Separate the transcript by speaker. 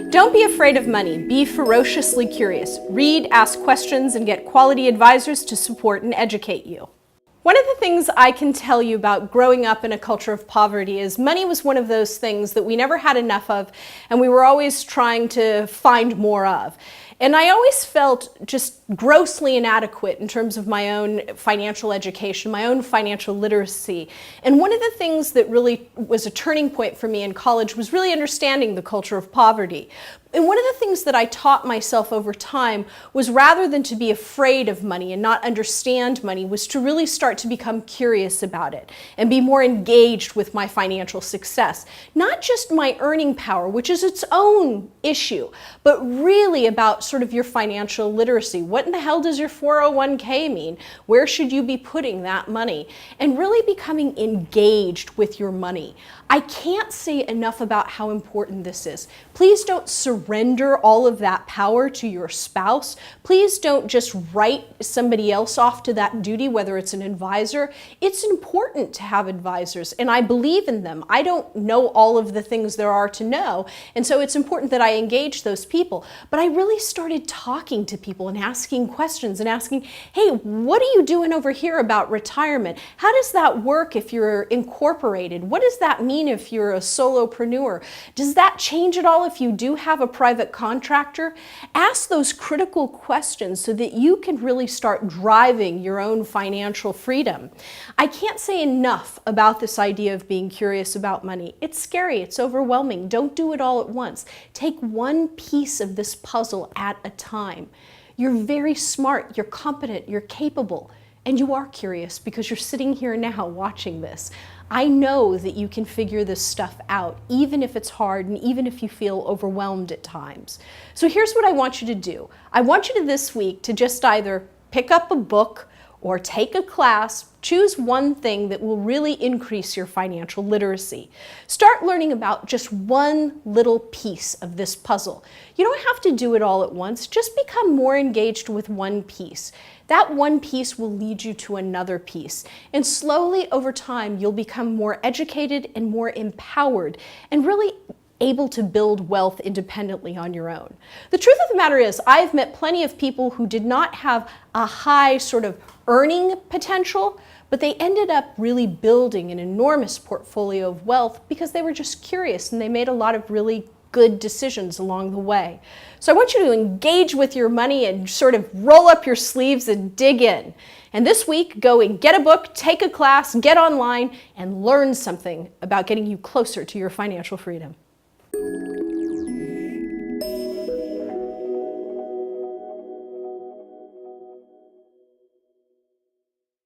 Speaker 1: Don't be afraid of money. Be ferociously curious. Read, ask questions, and get quality advisors to support and educate you. One of the things I can tell you about growing up in a culture of poverty is money was one of those things that we never had enough of, and we were always trying to find more of. And I always felt just grossly inadequate in terms of my own financial education, my own financial literacy. And one of the things that really was a turning point for me in college was really understanding the culture of poverty. And one of the things that I taught myself over time was, rather than to be afraid of money and not understand money, was to really start to become curious about it and be more engaged with my financial success. Not just my earning power, which is its own issue, but really about sort of your financial literacy. What in the hell does your 401k mean? Where should you be putting that money? And really becoming engaged with your money. I can't say enough about how important this is. Please don't surrender all of that power to your spouse. Please don't just write somebody else off to that duty, whether it's an advisor. It's important to have advisors, and I believe in them. I don't know all of the things there are to know, and so it's important that I engage those people. But I really started talking to people and asking questions and asking, hey, what are you doing over here about retirement? How does that work if you're incorporated? What does that mean if you're a solopreneur? Does that change at all if you do have a private contractor? Ask those critical questions so that you can really start driving your own financial freedom. I can't say enough about this idea of being curious about money. It's scary, it's overwhelming. Don't do it all at once. Take one piece of this puzzle at a time. You're very smart, you're competent, you're capable, and you are curious because you're sitting here now watching this. I know that you can figure this stuff out, even if it's hard and even if you feel overwhelmed at times. So here's what I want you to do. I want you to this week to just either pick up a book or take a class. Choose one thing that will really increase your financial literacy. Start learning about just one little piece of this puzzle. You don't have to do it all at once. Just become more engaged with one piece. That one piece will lead you to another piece. And slowly over time, you'll become more educated and more empowered and really able to build wealth independently on your own. The truth of the matter is, I've met plenty of people who did not have a high sort of earning potential, but they ended up really building an enormous portfolio of wealth because they were just curious and they made a lot of really good decisions along the way. So I want you to engage with your money and sort of roll up your sleeves and dig in. And this week, go and get a book, take a class, get online, and learn something about getting you closer to your financial freedom.